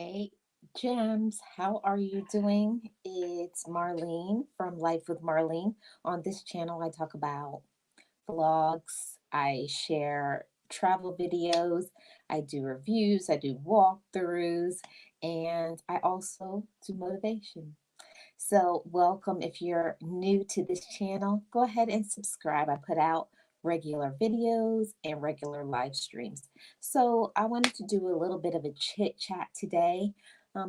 Hey, Gems, how are you doing? It's Marlene from Life with Marlene. On this channel, I talk about vlogs, I share travel videos, I do reviews, I do walkthroughs, and I also do motivation. So, welcome. If you're new to this channel, go ahead and subscribe. I put out regular videos and regular live streams. So, I wanted to do a little bit of a chit chat today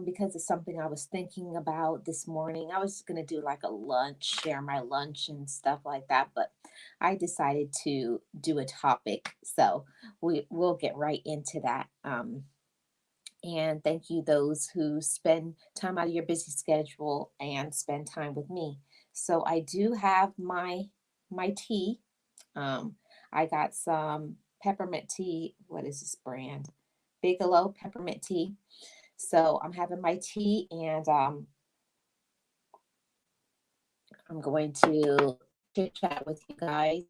because it's something I was thinking about this morning. I was going to do like a lunch, share my lunch and stuff like that, but I decided to do a topic. So, we'll get right into that. And thank you those who spend time out of your busy schedule and spend time with me. So I do have my tea. Um, I got some peppermint tea. What is this brand? Bigelow peppermint tea. So I'm having my tea and I'm going to chit chat with you guys.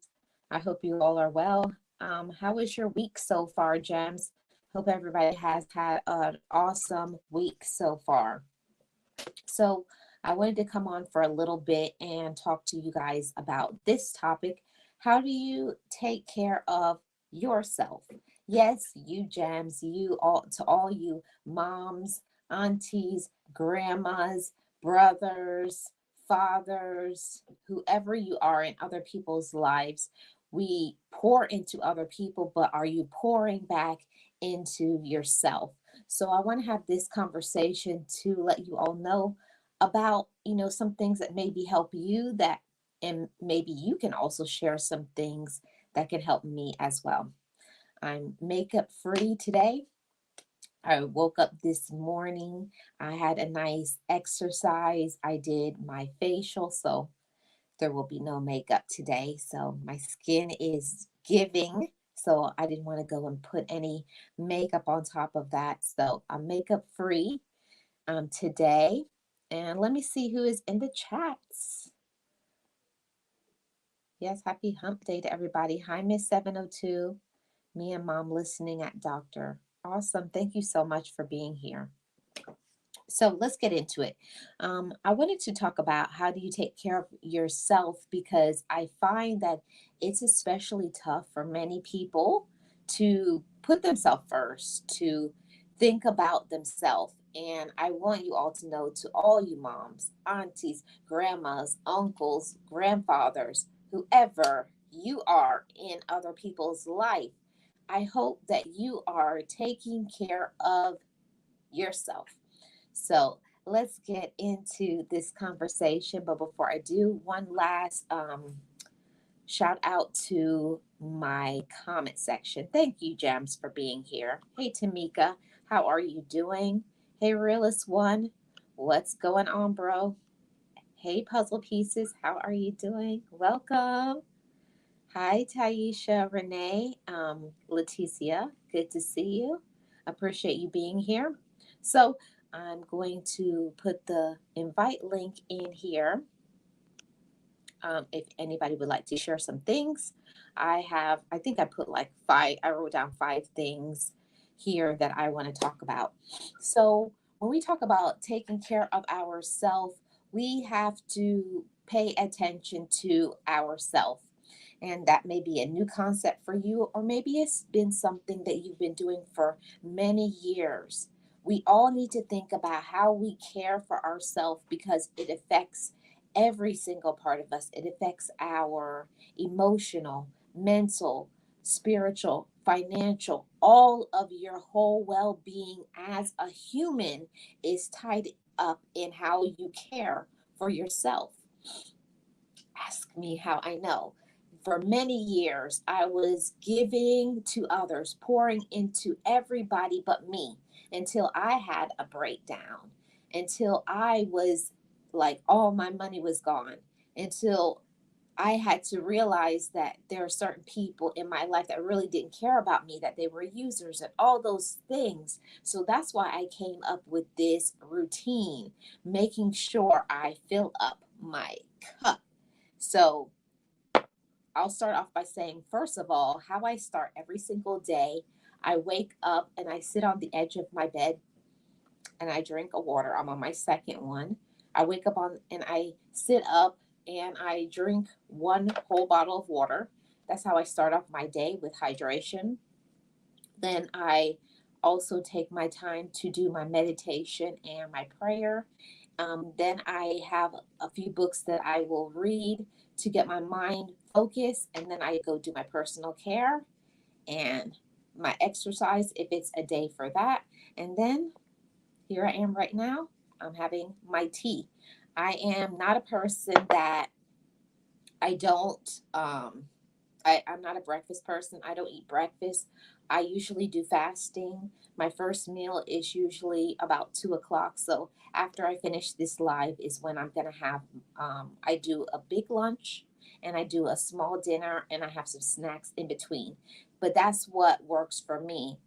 I hope you all are well. How was your week so far, Gems? Hope everybody has had an awesome week so far. So, I wanted to come on for a little bit and talk to you guys about this topic. How do you take care of yourself? Yes, you Gems, you all to all you moms, aunties, grandmas, brothers, fathers, whoever you are in other people's lives. We pour into other people, but are you pouring back into yourself? So I want to have this conversation to let you all know about, some things that maybe help you that and maybe you can also share some things that can help me as well. I'm makeup free today. I woke up this morning. I had a nice exercise. I did my facial, so there will be no makeup today. So my skin is giving. So I didn't want to go and put any makeup on top of that. So I'm makeup free today. And let me see who is in the chats. Yes, happy hump day to everybody. Hi, Miss 702. Me and mom listening at doctor. Awesome. Thank you so much for being here. So let's get into it. I wanted to talk about how do you take care of yourself because I find that it's especially tough for many people to put themselves first, to think about themselves. And I want you all to know, to all you moms, aunties, grandmas, uncles, grandfathers, whoever you are in other people's life, I hope that you are taking care of yourself. So let's get into this conversation. But before I do, one last shout out to my comment section. Thank you, Gems, for being here. Hey, Tamika, how are you doing? Hey, Realist One, what's going on, bro? Hey, Puzzle Pieces, how are you doing? Welcome. Hi, Taisha, Renee, Leticia, good to see you. Appreciate you being here. So, I'm going to put the invite link in here. If anybody would like to share some things, I think I put like five, I wrote down 5 things here that I want to talk about. So, when we talk about taking care of ourselves, we have to pay attention to ourselves. And that may be a new concept for you, or maybe it's been something that you've been doing for many years. We all need to think about how we care for ourselves because it affects every single part of us. It affects our emotional, mental, spiritual, financial, all of your whole well being as a human is tied up in how you care for yourself. Ask me how I know. For many years, I was giving to others, pouring into everybody but me until I had a breakdown, until I was like all my money was gone, until I had to realize that there are certain people in my life that really didn't care about me, that they were users and all those things. So that's why I came up with this routine, making sure I fill up my cup. So I'll start off by saying, first of all, how I start every single day. I wake up and I sit on the edge of my bed and I drink a water. I'm on my second one. I wake up on and I sit up and I drink one whole bottle of water. That's how I start off my day with hydration. Then I also take my time to do my meditation and my prayer. Then I have a few books that I will read to get my mind focused. And then I go do my personal care and my exercise if it's a day for that. And then here I am right now. I'm having my tea. I am not a person that I don't I'm not a breakfast person. I don't eat breakfast. I usually do fasting. My first meal is usually about 2 o'clock. So after I finish this live is when I'm gonna have. I do a big lunch and I do a small dinner and I have some snacks in between. But that's what works for me.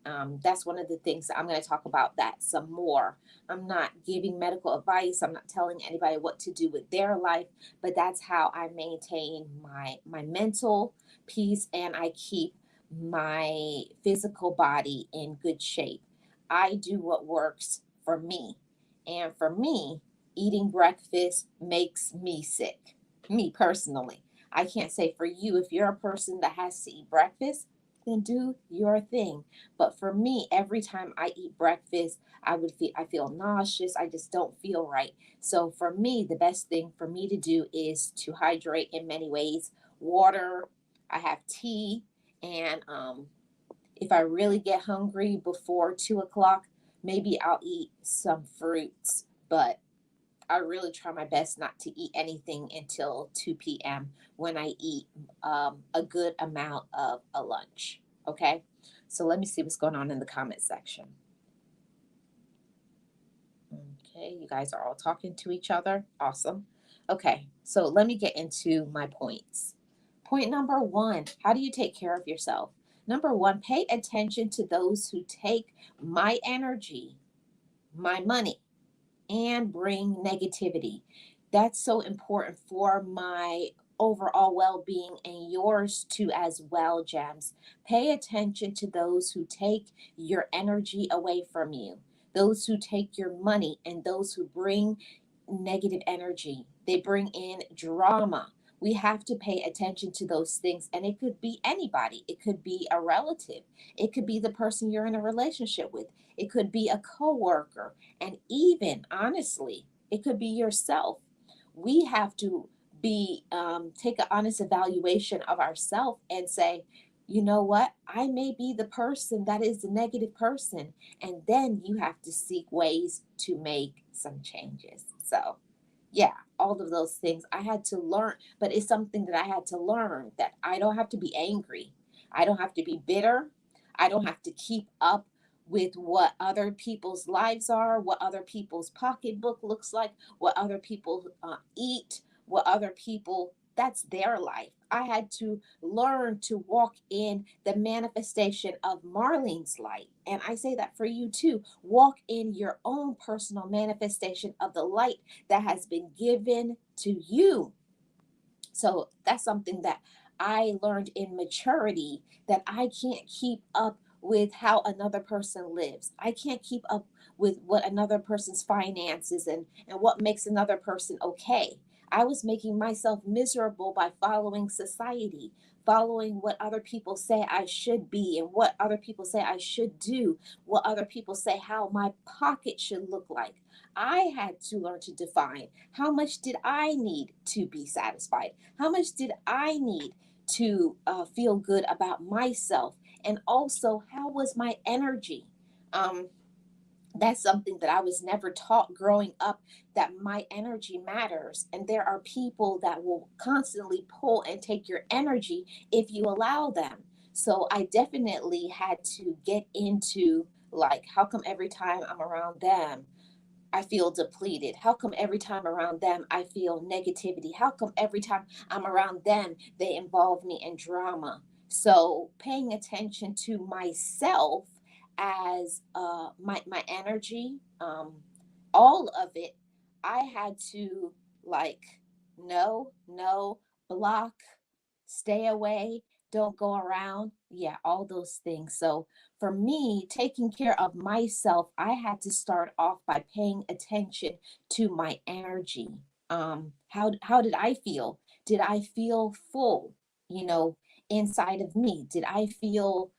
That's one of the things that I'm going to talk about that some more. I'm not giving medical advice. I'm not telling anybody what to do with their life, but that's how I maintain my mental peace and I keep my physical body in good shape. I do what works for me. And for me, eating breakfast makes me sick, me personally. I can't say for you, if you're a person that has to eat breakfast, then do your thing. But for me, every time I eat breakfast, I feel nauseous. I just don't feel right. So for me, the best thing for me to do is to hydrate in many ways. Water, I have tea, and if I really get hungry before 2 o'clock, maybe I'll eat some fruits. But I really try my best not to eat anything until 2 p.m. when I eat a good amount of a lunch. Okay, so let me see what's going on in the comment section. Okay, you guys are all talking to each other. Awesome. Okay, so let me get into my points. Point number one, how do you take care of yourself? Number one, pay attention to those who take my energy, my money, and bring negativity. That's so important for my overall well being and yours too, as well, Gems. Pay attention to those who take your energy away from you, those who take your money, and those who bring negative energy. They bring in drama. We have to pay attention to those things. And it could be anybody, it could be a relative, it could be the person you're in a relationship with, it could be a coworker, and even honestly, it could be yourself. We have to be take an honest evaluation of ourselves and say, you know what? I may be the person that is the negative person, and then you have to seek ways to make some changes. So, yeah, all of those things I had to learn, but it's something that I had to learn that I don't have to be angry. I don't have to be bitter. I don't have to keep up with what other people's lives are, what other people's pocketbook looks like, what other people eat, what other people, that's their life. I had to learn to walk in the manifestation of Marlene's light. And I say that for you too. Walk in your own personal manifestation of the light that has been given to you. So that's something that I learned in maturity, that I can't keep up with how another person lives. I can't keep up with what another person's finances and what makes another person okay. I was making myself miserable by following society, following what other people say I should be and what other people say I should do, what other people say how my pocket should look like. I had to learn to define how much did I need to be satisfied? How much did I need to feel good about myself? And also, how was my energy? Um, that's something that I was never taught growing up, that my energy matters. And there are people that will constantly pull and take your energy if you allow them. So I definitely had to get into, like, how come every time I'm around them, I feel depleted? How come every time around them I feel negativity? How come every time I'm around them they involve me in drama? So paying attention to myself as my energy, all of it, I had to, like, no, no, block, stay away, don't go around. Yeah, all those things. So for me, taking care of myself, I had to start off by paying attention to my energy. How did I feel? Did I feel full, you know, inside of me? Did I feel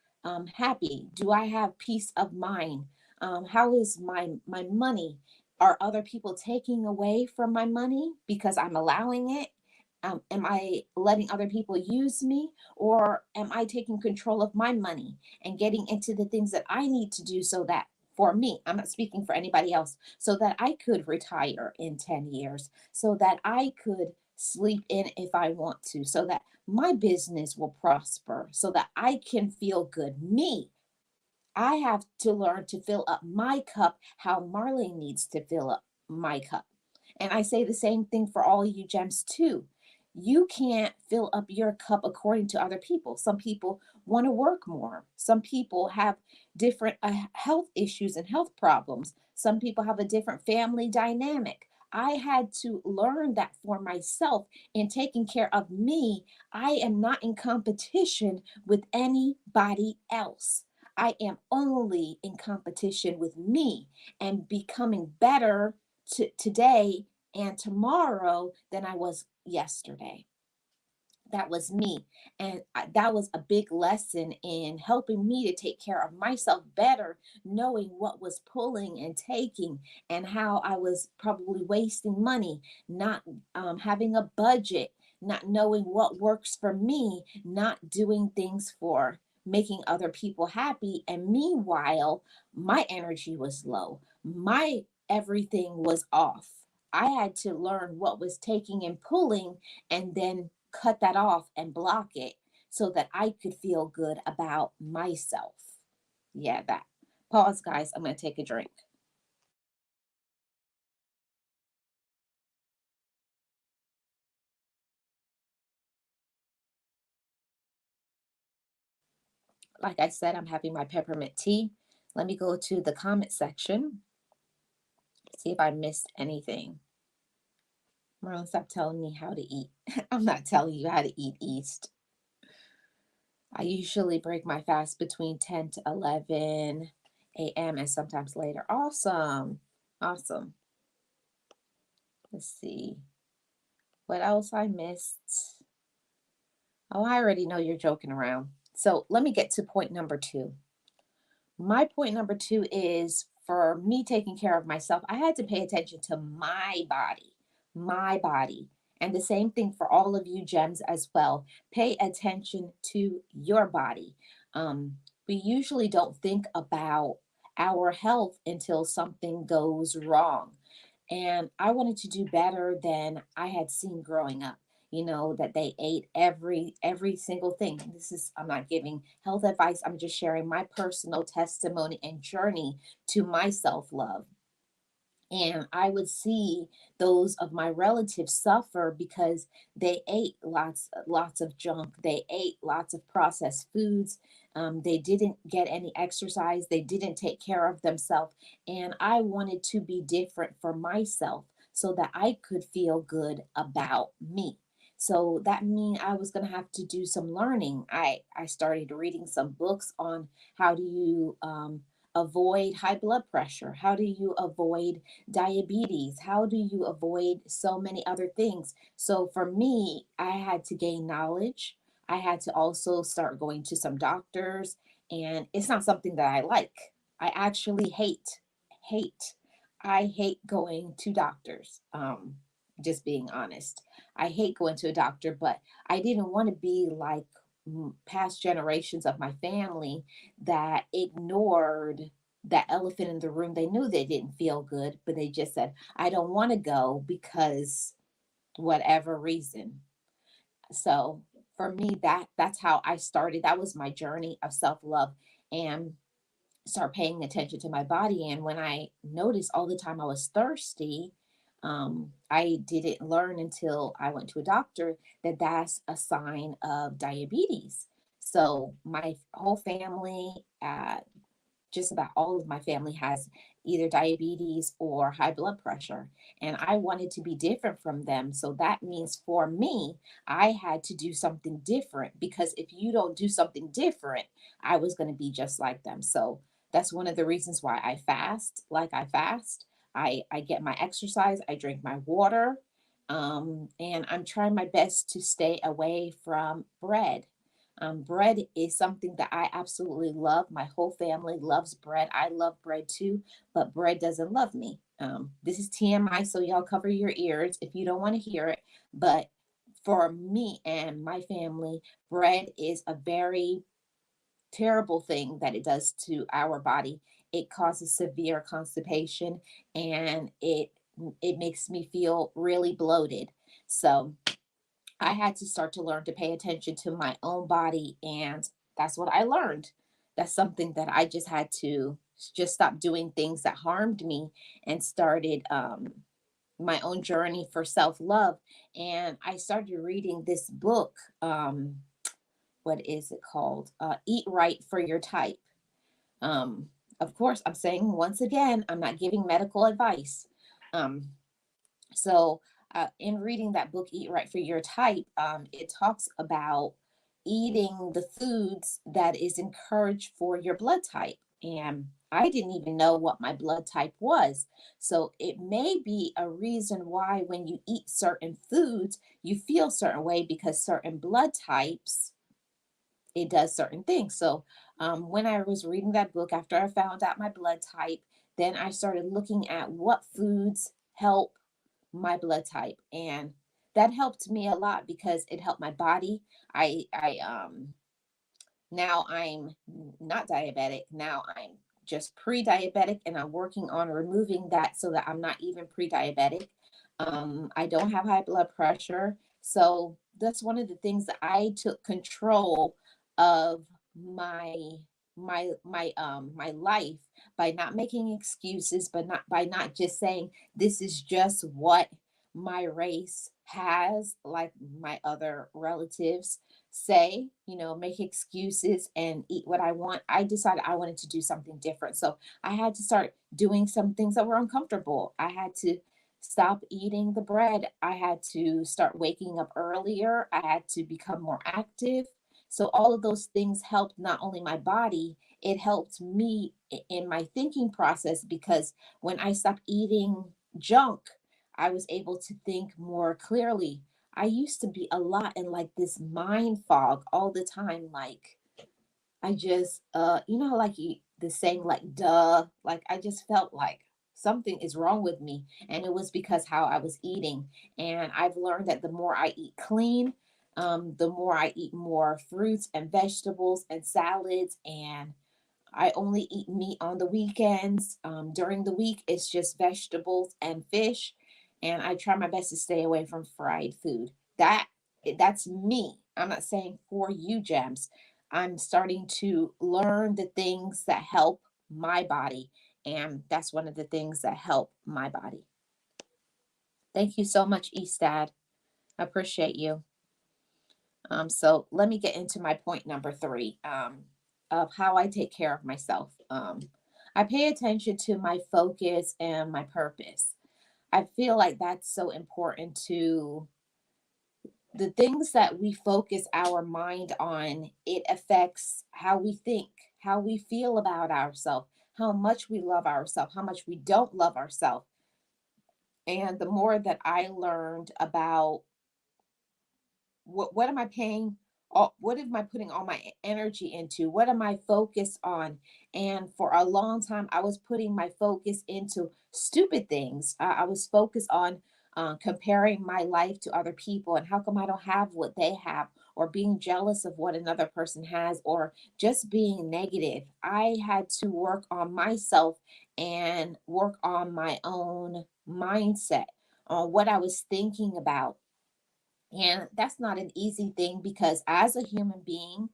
happy? Do I have peace of mind? How is my money? Are other people taking away from my money because I'm allowing it? Am I letting other people use me, or am I taking control of my money and getting into the things that I need to do so that for me, I'm not speaking for anybody else, so that I could retire in 10 years, so that I could sleep in if I want to, so that my business will prosper, so that I can feel good. Me, I have to learn to fill up my cup how Marlene needs to fill up my cup. And I say the same thing for all you gems too. You can't fill up your cup according to other people. Some people want to work more. Some people have different health issues and health problems. Some people have a different family dynamic. I had to learn that for myself in taking care of me. I am not in competition with anybody else. I am only in competition with me and becoming better today and tomorrow than I was yesterday. That was me. And that was a big lesson in helping me to take care of myself better, knowing what was pulling and taking and how I was probably wasting money, not having a budget, not knowing what works for me, not doing things for making other people happy. And meanwhile, my energy was low, my everything was off. I had to learn what was taking and pulling, and then cut that off and block it so that I could feel good about myself. Yeah, that. Pause, guys. I'm going to take a drink. Like I said, I'm having my peppermint tea. Let me go to the comment section, see if I missed anything. Marlon, stop telling me how to eat. I'm not telling you how to eat East. I usually break my fast between 10 to 11 a.m. and sometimes later. Awesome. Awesome. Let's see. What else I missed? Oh, I already know you're joking around. So let me get to point number two. My point number two is for me taking care of myself, I had to pay attention to my body, my body. And the same thing for all of you gems as well. Pay attention to your body. We usually don't think about our health until something goes wrong. And I wanted to do better than I had seen growing up. You know, that they ate every single thing. This is, I'm not giving health advice, I'm just sharing my personal testimony and journey to my self-love. And I would see those of my relatives suffer because they ate lots of junk. They ate lots of processed foods. They didn't get any exercise. They didn't take care of themselves. And I wanted to be different for myself so that I could feel good about me. So that mean I was going to have to do some learning. I started reading some books on how do you avoid high blood pressure, how do you avoid diabetes, how do you avoid so many other things. So for me, I had to gain knowledge. I had to also start going to some doctors, and it's not something that I like. I actually hate I hate going to doctors. Just being honest, I hate going to a doctor, but I didn't want to be like past generations of my family that ignored that elephant in the room. They knew they didn't feel good, but they just said, I don't want to go because whatever reason. So for me, that's how I started. That was my journey of self-love, and start paying attention to my body. And when I noticed all the time I was thirsty, I didn't learn until I went to a doctor that that's a sign of diabetes. So my whole family just about all of my family has either diabetes or high blood pressure. And I wanted to be different from them. So that means for me, I had to do something different, because if you don't do something different, I was going to be just like them. So that's one of the reasons why I fast. Like I fast, I get my exercise, I drink my water, and I'm trying my best to stay away from bread. Bread is something that I absolutely love. My whole family loves bread. I love bread too, but bread doesn't love me. This is TMI, so y'all cover your ears if you don't want to hear it. But for me and my family, bread is a very terrible thing that it does to our body. It causes severe constipation, and it makes me feel really bloated. So I had to start to learn to pay attention to my own body, and that's what I learned. That's something that I just had to just stop doing things that harmed me, and started my own journey for self love. And I started reading this book. What is it called? Eat Right for Your Type. Um, of course, I'm saying once again, I'm not giving medical advice. Um, so, in reading that book, Eat Right for Your Type, it talks about eating the foods that is encouraged for your blood type. And I didn't even know what my blood type was. So, it may be a reason why when you eat certain foods, you feel certain way, because certain blood types, it does certain things. So, when I was reading that book, after I found out my blood type, then I started looking at what foods help my blood type, and that helped me a lot because it helped my body. I now I'm not diabetic. Now I'm just pre-diabetic, and I'm working on removing that so that I'm not even pre-diabetic. I don't have high blood pressure. So that's one of the things that I took control of my my life, by not making excuses, but not by not just saying this is just what my race has, like my other relatives say, make excuses and eat what I want. I decided I wanted to do something different. So I had to start doing some things that were uncomfortable. I had to stop eating the bread. I had to start waking up earlier. I had to become more active. So all of those things helped not only my body, it helped me in my thinking process, because when I stopped eating junk, I was able to think more clearly. I used to be a lot in like this mind fog all the time. Like I just like the saying, like duh, like I just felt like something is wrong with me. And it was because how I was eating. And I've learned that the more I eat clean, the more I eat more fruits and vegetables and salads, and I only eat meat on the weekends. During the week, it's just vegetables and fish, and I try my best to stay away from fried food. That's me. I'm not saying for you, Gems. I'm starting to learn the things that help my body, and that's one of the things that help my body. Thank you so much, Eastad. I appreciate you. So let me get into my point number three, of how I take care of myself. I pay attention to my focus and my purpose. I feel like that's so important. To the things that we focus our mind on, it affects how we think, how we feel about ourselves, how much we love ourselves, how much we don't love ourselves. And the more that I learned about what am I paying what am I putting all my energy into? What am I focused on? And for a long time, I was putting my focus into stupid things. I was focused on comparing my life to other people, and how come I don't have what they have, or being jealous of what another person has, or just being negative. I had to work on myself and work on my own mindset, on what I was thinking about. And that's not an easy thing, because as a human being,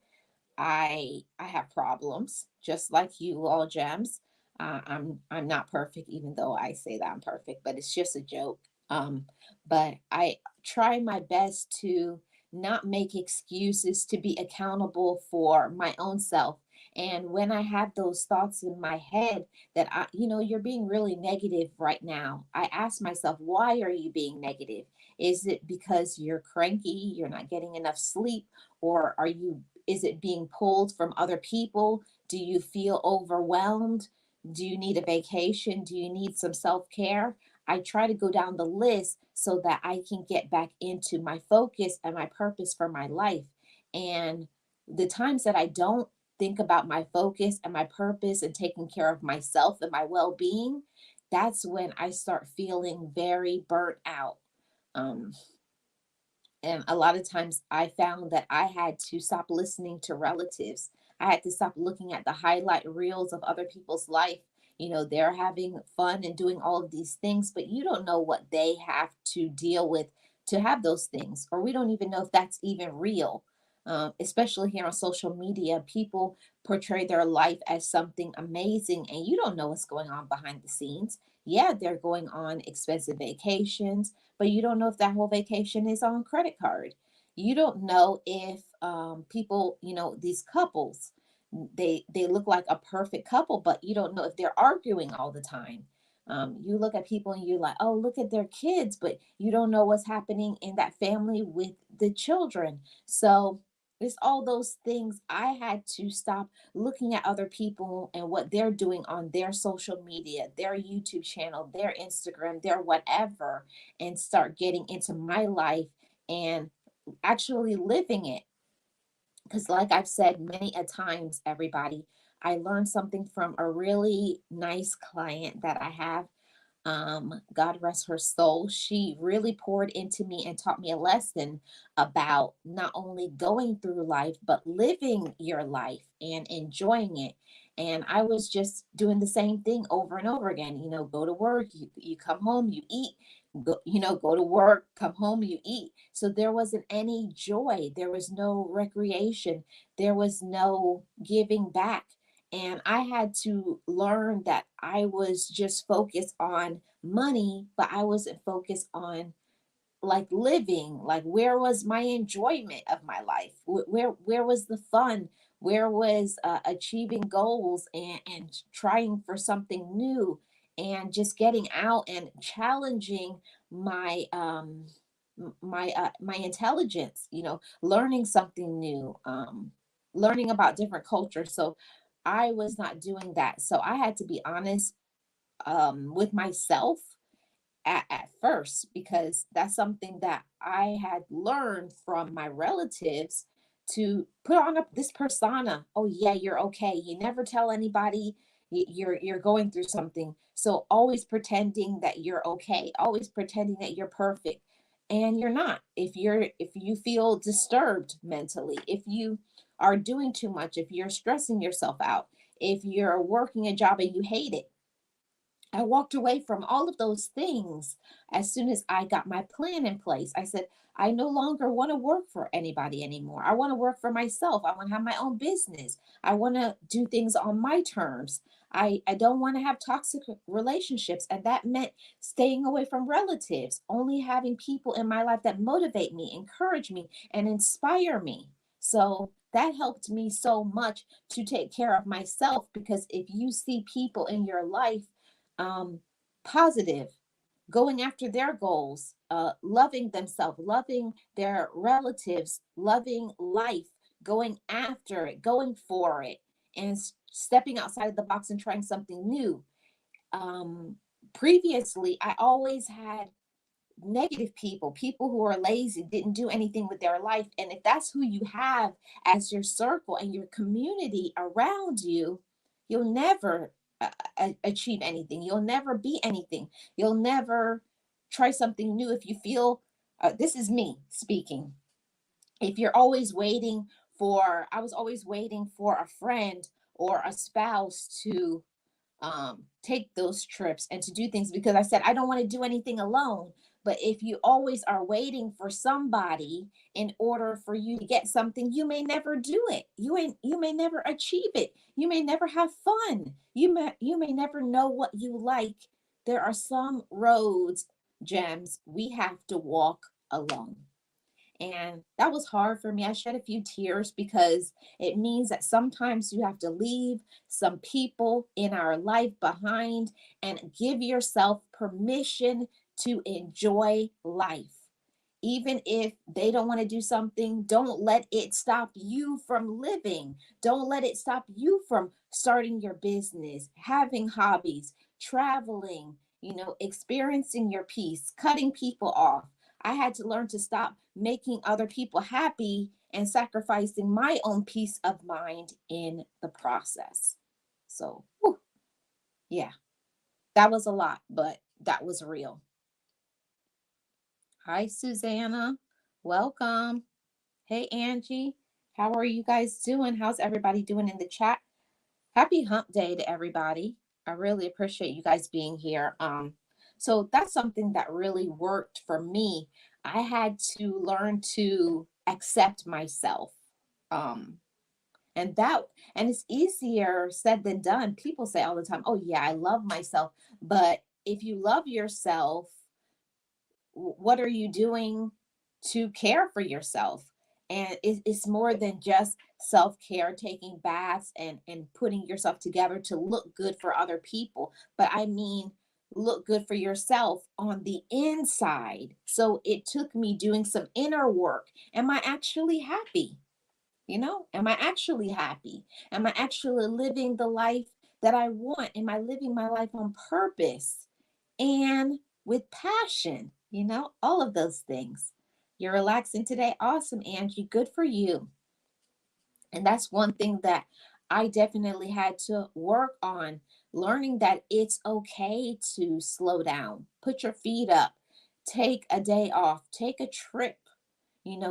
I have problems just like you all, Gems. I'm not perfect, even though I say that I'm perfect, but it's just a joke. But I try my best to not make excuses, to be accountable for my own self. And when I have those thoughts in my head that you're being really negative right now, I ask myself, why are you being negative? Is it because you're cranky, you're not getting enough sleep, or is it being pulled from other people? Do you feel overwhelmed? Do you need a vacation? Do you need some self-care? I try to go down the list so that I can get back into my focus and my purpose for my life. And the times that I don't think about my focus and my purpose and taking care of myself and my well being, that's when I start feeling very burnt out. Um, and a lot of times I found that I had to stop listening to relatives. I had to stop looking at the highlight reels of other people's life. They're having fun and doing all of these things, but you don't know what they have to deal with to have those things, or we don't even know if that's even real. Especially here on social media, people portray their life as something amazing, and you don't know what's going on behind the scenes. Yeah, they're going on expensive vacations, but you don't know if that whole vacation is on credit card. You don't know if people, these couples, they look like a perfect couple, but you don't know if they're arguing all the time. You look at people and you're like, oh, look at their kids, but you don't know what's happening in that family with the children. So it's all those things. I had to stop looking at other people and what they're doing on their social media, their YouTube channel, their Instagram, their whatever, and start getting into my life and actually living it. Because, like I've said many a times, everybody, I learned something from a really nice client that I have. God rest her soul. She really poured into me and taught me a lesson about not only going through life, but living your life and enjoying it. And I was just doing the same thing over and over again. Go to work, you come home, you eat, go to work, come home, you eat. So there wasn't any joy. There was no recreation. There was no giving back. And I had to learn that I was just focused on money, but I wasn't focused on like living. Like, where was my enjoyment of my life? Where was the fun? Where was achieving goals and trying for something new and just getting out and challenging my my intelligence, learning something new, learning about different cultures. So I was not doing that. So I had to be honest with myself at first, because that's something that I had learned from my relatives, to put on this persona. Oh yeah, you're okay. You never tell anybody you're going through something. So always pretending that you're okay, always pretending that you're perfect, and you're not. If you feel disturbed mentally, if you are doing too much, if you're stressing yourself out, if you're working a job and you hate it, I walked away from all of those things as soon as I got my plan in place. I said, I no longer want to work for anybody anymore. I want to work for myself. I want to have my own business. I want to do things on my terms. I don't want to have toxic relationships. And that meant staying away from relatives, only having people in my life that motivate me, encourage me, and inspire me. So that helped me so much to take care of myself, because if you see people in your life um, positive, going after their goals, loving themselves, loving their relatives, loving life, going after it, going for it, and stepping outside of the box and trying something new. Um, Previously, I always had negative people, people who are lazy, didn't do anything with their life. And if that's who you have as your circle and your community around you, you'll never achieve anything. You'll never be anything. You'll never try something new if you feel, this is me speaking. If you're always waiting I was always waiting for a friend or a spouse to take those trips and to do things, because I said I don't want to do anything alone. But if you always are waiting for somebody in order for you to get something, you may never do it. You may never achieve it. You may never have fun. You may never know what you like. There are some roads, gems, we have to walk alone. And that was hard for me. I shed a few tears because it means that sometimes you have to leave some people in our life behind and give yourself permission to enjoy life. Even if they don't want to do something, don't let it stop you from living. Don't let it stop you from starting your business, having hobbies, traveling, experiencing your peace, cutting people off. I had to learn to stop making other people happy and sacrificing my own peace of mind in the process. So, whew, yeah, that was a lot, but that was real. Hi, Susanna. Welcome. Hey, Angie. How are you guys doing? How's everybody doing in the chat? Happy hump day to everybody. I really appreciate you guys being here. So that's something that really worked for me. I had to learn to accept myself. Um, and that and it's easier said than done. People say all the time, "Oh yeah, I love myself." But if you love yourself, what are you doing to care for yourself? And it's more than just self-care, taking baths and putting yourself together to look good for other people, but I mean look good for yourself on the inside. So it took me doing some inner work. Am I actually happy? Am I actually happy? Am I actually living the life that I want? Am I living my life on purpose and with passion? All of those things. You're relaxing today. Awesome, Angie. Good for you. And that's one thing that I definitely had to work on, learning that it's okay to slow down, put your feet up, take a day off, take a trip,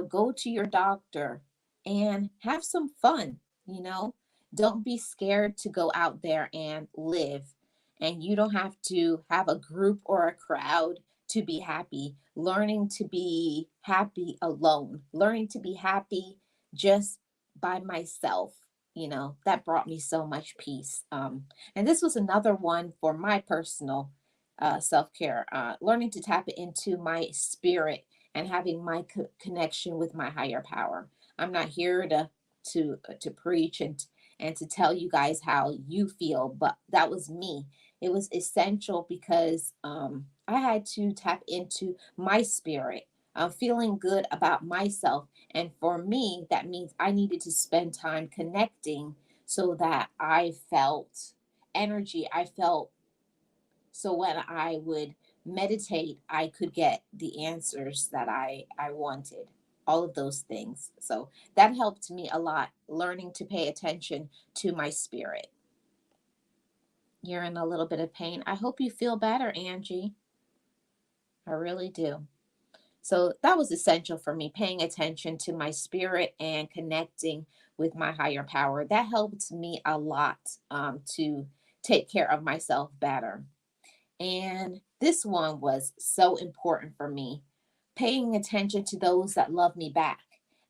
go to your doctor and have some fun, you know. Don't be scared to go out there and live. And you don't have to have a group or a crowd to be happy. Learning to be happy alone, learning to be happy just by myself, that brought me so much peace. And this was another one for my personal self-care, learning to tap into my spirit and having my connection with my higher power. I'm not here to preach and to tell you guys how you feel, but that was me. It was essential because I had to tap into my spirit, feeling good about myself. And for me, that means I needed to spend time connecting so that I felt energy. I felt so when I would meditate, I could get the answers that I wanted, all of those things. So that helped me a lot, learning to pay attention to my spirit. You're in a little bit of pain. I hope you feel better, Angie. I really do. So that was essential for me, paying attention to my spirit and connecting with my higher power. That helped me a lot to take care of myself better. And this one was so important for me, paying attention to those that love me back.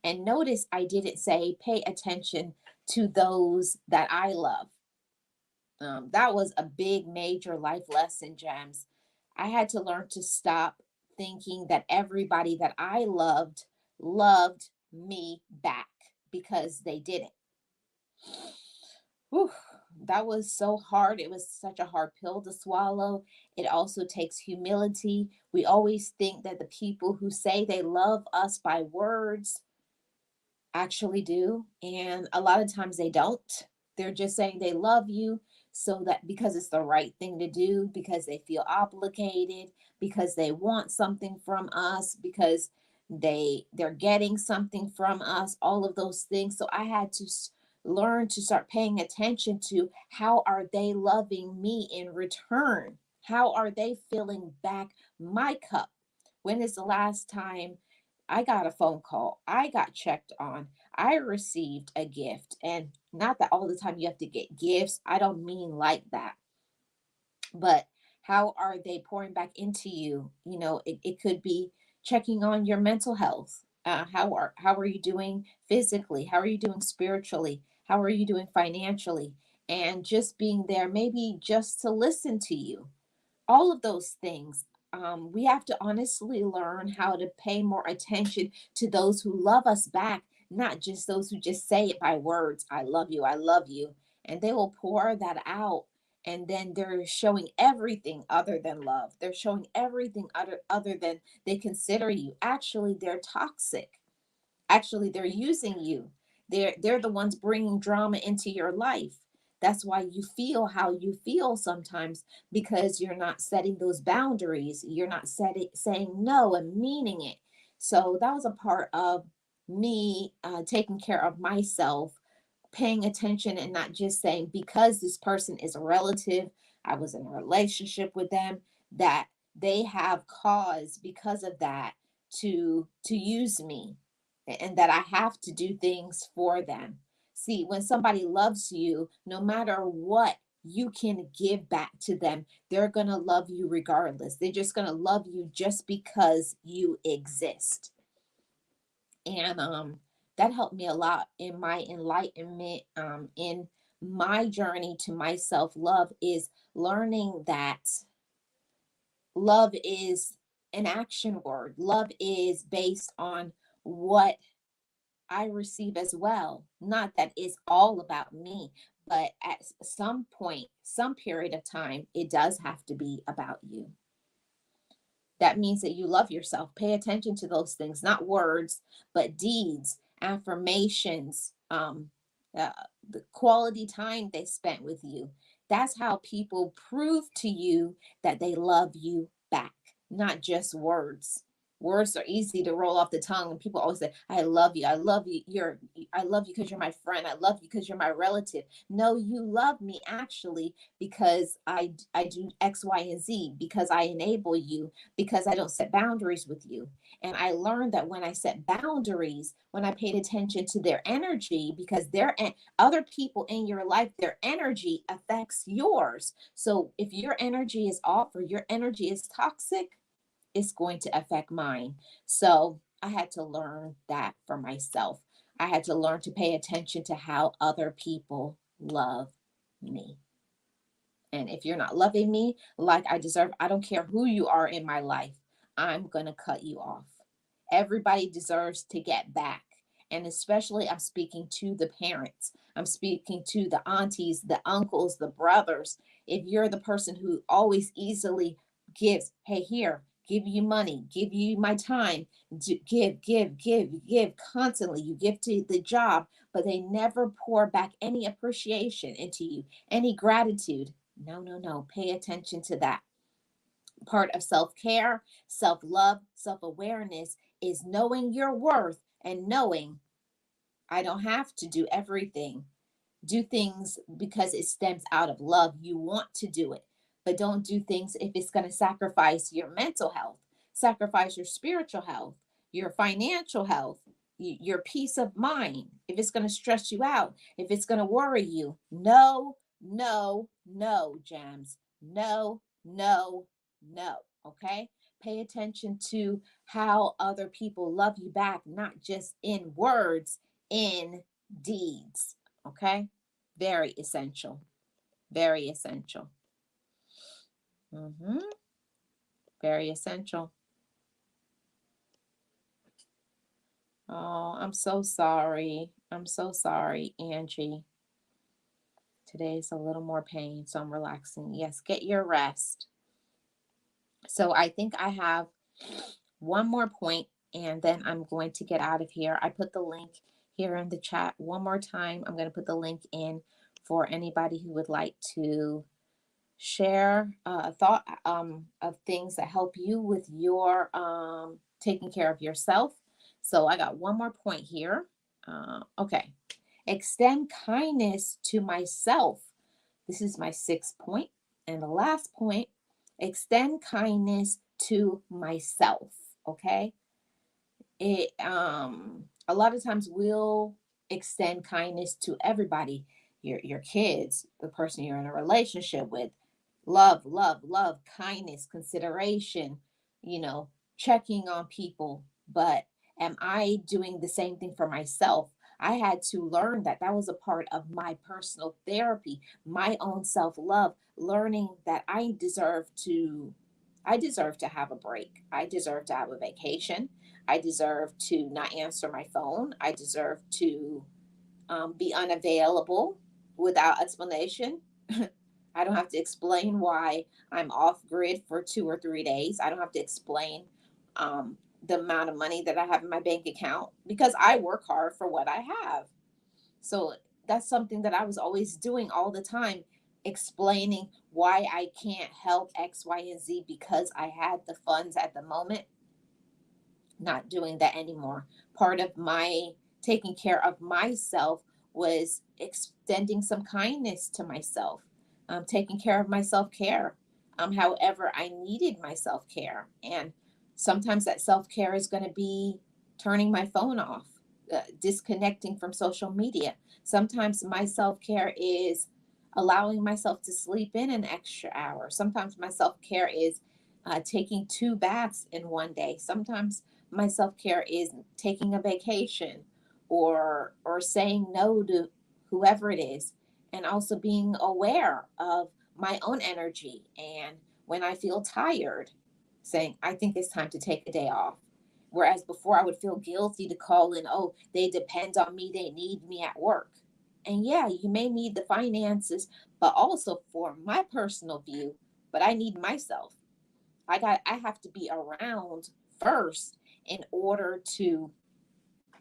And notice I didn't say pay attention to those that I love. That was a big, major life lesson, Gems. I had to learn to stop thinking that everybody that I loved me back, because they didn't. Whew, that was so hard. It was such a hard pill to swallow. It also takes humility. We always think that the people who say they love us by words actually do. And a lot of times they don't. They're just saying they love you so that because it's the right thing to do, because they feel obligated, because they want something from us, because they're getting something from us, all of those things. So I had to learn to start paying attention to how are they loving me in return? How are they filling back my cup? When is the last time I got a phone call, I got checked on, I received a gift? And not that all the time you have to get gifts. I don't mean like that. But how are they pouring back into you? It could be checking on your mental health. How are you doing physically? How are you doing spiritually? How are you doing financially? And just being there, maybe just to listen to you. All of those things. we have to honestly learn how to pay more attention to those who love us back, not just those who just say it by words. I love you. I love you. And they will pour that out. And then they're showing everything other than love. They're showing everything other than they consider you. Actually, they're toxic. Actually, they're using you. They're the ones bringing drama into your life. That's why you feel how you feel sometimes, because you're not setting those boundaries. You're not saying no and meaning it. So that was a part of me taking care of myself, paying attention and not just saying because this person is a relative, I was in a relationship with them, that they have cause because of that to use me, and that I have to do things for them. See, when somebody loves you, no matter what you can give back to them, they're going to love you regardless. They're just going to love you just because you exist. And that helped me a lot in my enlightenment, in my journey to my self-love, is learning that love is an action word. Love is based on what I receive as well. Not that it's all about me, but at some point, some period of time, it does have to be about you. That means that you love yourself. Pay attention to those things, not words, but deeds, affirmations, uh, the quality time they spent with you. That's how people prove to you that they love you back, not just words. Words are easy to roll off the tongue, and people always say, "I love you. I love you. I love you because you're my friend. I love you because you're my relative." No, you love me actually because I do X, Y, and Z, because I enable you, because I don't set boundaries with you. And I learned that when I set boundaries, when I paid attention to their energy, because other people in your life, their energy affects yours. So if your energy is off or your energy is toxic, it's going to affect mine. So I had to learn that for myself. I had to learn to pay attention to how other people love me. And if you're not loving me like I deserve, I don't care who you are in my life, I'm going to cut you off. Everybody deserves to get back. And especially, I'm speaking to the parents, I'm speaking to the aunties, the uncles, the brothers. If you're the person who always easily gives, hey, here, give you money, give you my time, give constantly. You give to the job, but they never pour back any appreciation into you, any gratitude. No, no, no. Pay attention to that. Part of self care, self love, self awareness is knowing your worth and knowing I don't have to do everything. Do things because it stems out of love. You want to do it, but don't do things if it's going to sacrifice your mental health, sacrifice your spiritual health, your financial health, your peace of mind. If it's going to stress you out, if it's going to worry you, no, no, no, Gems. No, no, no. Okay. Pay attention to how other people love you back, not just in words, in deeds. Okay. Very essential. Very essential. hmm Very essential. Oh, I'm so sorry. I'm so sorry, Angie. Today's a little more pain, so I'm relaxing. Yes, get your rest. So I think I have one more point, and then I'm going to get out of here. I put the link here in the chat one more time. I'm going to put the link in for anybody who would like to share a thought of things that help you with your taking care of yourself. So I got one more point here. Okay. Extend kindness to myself. This is my sixth point. And the last point, extend kindness to myself. Okay. It a lot of times we'll extend kindness to everybody, your kids, the person you're in a relationship with. Love, love, love, kindness, consideration, you know, checking on people. But am I doing the same thing for myself? I had to learn that that was a part of my personal therapy, my own self love, learning that I deserve to I deserve to have a break. I deserve to have a vacation. I deserve to not answer my phone. I deserve to be unavailable without explanation. I don't have to explain why I'm off grid for 2 or 3 days. I don't have to explain the amount of money that I have in my bank account because I work hard for what I have. So that's something that I was always doing all the time, explaining why I can't help X, Y, and Z because I had the funds at the moment. Not doing that anymore. Part of my taking care of myself was extending some kindness to myself, taking care of my self care, however, I needed my self care. And sometimes that self care is going to be turning my phone off, disconnecting from social media. Sometimes my self care is allowing myself to sleep in an extra hour. Sometimes my self care is taking 2 baths in one day. Sometimes my self-care is taking a vacation or saying no to whoever it is, and also being aware of my own energy, and when I feel tired, saying I think it's time to take a day off. Whereas before I would feel guilty to call in, oh, they depend on me, they need me at work. And yeah, you may need the finances, but also for my personal view, but I need myself. I have to be around first in order to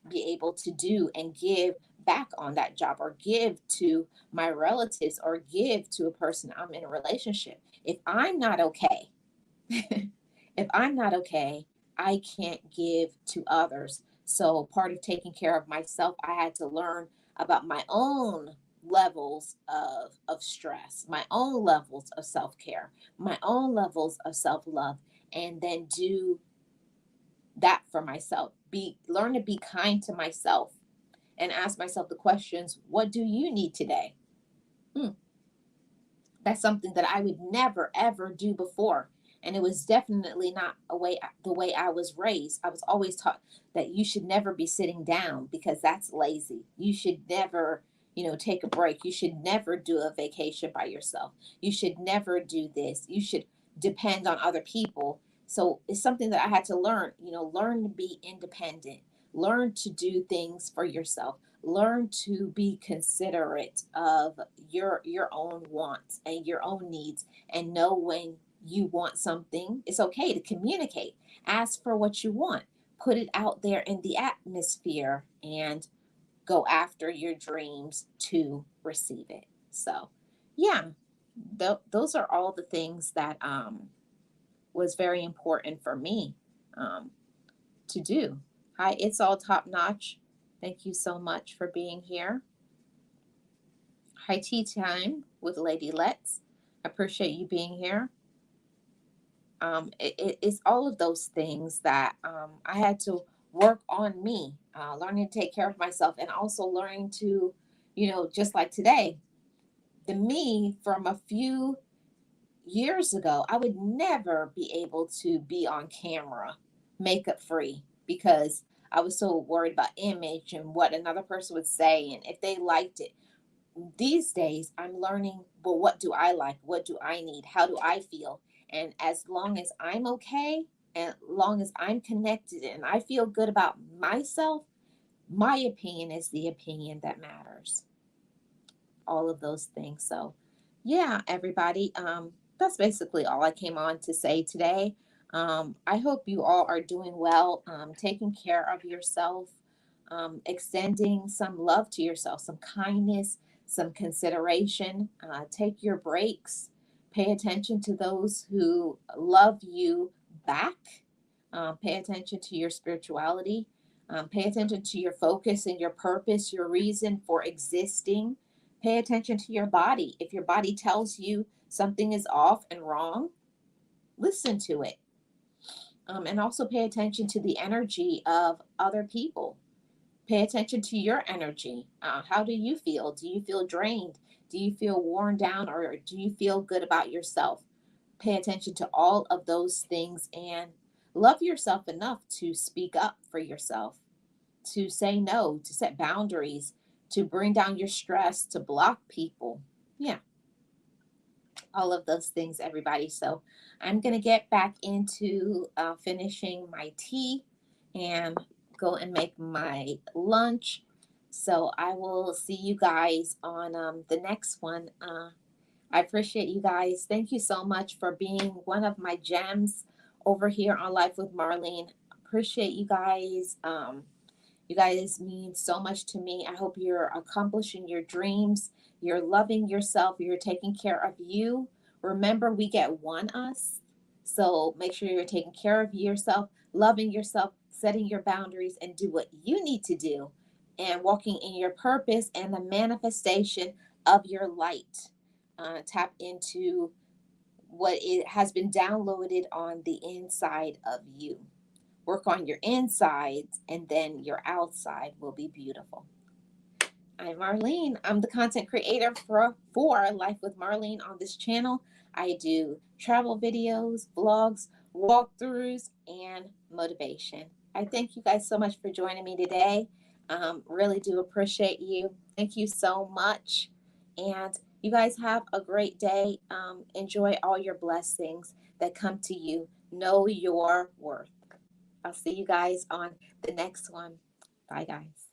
be able to do and give back on that job, or give to my relatives, or give to a person I'm in a relationship. If I'm not okay, if I'm not okay, I can't give to others. So part of taking care of myself, I had to learn about my own levels of stress, my own levels of self-care, my own levels of self-love, and then do that for myself. Be Learn to be kind to myself and ask myself the questions, what do you need today? Hmm. That's something that I would never ever do before. And it was definitely not the way I was raised. I was always taught that you should never be sitting down because that's lazy. You should never, take a break. You should never do a vacation by yourself. You should never do this. You should depend on other people. So it's something that I had to learn, learn to be independent, learn to do things for yourself, learn to be considerate of your own wants and your own needs, and know when you want something. It's okay to communicate, ask for what you want, put it out there in the atmosphere, and go after your dreams to receive it. So yeah, those are all the things that was very important for me um, to do. Hi, it's all top notch. Thank you so much for being here. Hi, tea time with Lady Let's. I appreciate you being here. It's all of those things that I had to work on me, learning to take care of myself, and also learning to, just like today, the me from a few years ago, I would never be able to be on camera makeup free because I was so worried about image and what another person would say and if they liked it. These days I'm learning, well, what do I like, what do I need, how do I feel, and as long as I'm okay, and long as I'm connected and I feel good about myself, my opinion is the opinion that matters. All of those things. So yeah, everybody, that's basically all I came on to say today. I hope you all are doing well, taking care of yourself, extending some love to yourself, some kindness, some consideration. Take your breaks. Pay attention to those who love you back. Pay attention to your spirituality. Pay attention to your focus and your purpose, your reason for existing. Pay attention to your body. If your body tells you something is off and wrong, listen to it. And also pay attention to the energy of other people. Pay attention to your energy. How do you feel? Do you feel drained? Do you feel worn down, or do you feel good about yourself? Pay attention to all of those things and love yourself enough to speak up for yourself, to say no, to set boundaries, to bring down your stress, to block people. Yeah. all of those things, everybody. So I'm going to get back into finishing my tea and go and make my lunch. So I will see you guys on the next one. I appreciate you guys. Thank you so much for being one of my gems over here on Life with Marlene. Appreciate you guys. You guys mean so much to me. I hope you're accomplishing your dreams. You're loving yourself. You're taking care of you. Remember, we get one us. So make sure you're taking care of yourself, loving yourself, setting your boundaries, and do what you need to do, and walking in your purpose and the manifestation of your light. Tap into what it has been downloaded on the inside of you. Work on your insides, and then your outside will be beautiful. I'm Marlene. I'm the content creator for Life with Marlene on this channel. I do travel videos, vlogs, walkthroughs, and motivation. I thank you guys so much for joining me today. Really do appreciate you. Thank you so much. And you guys have a great day. Enjoy all your blessings that come to you. Know your worth. I'll see you guys on the next one. Bye, guys.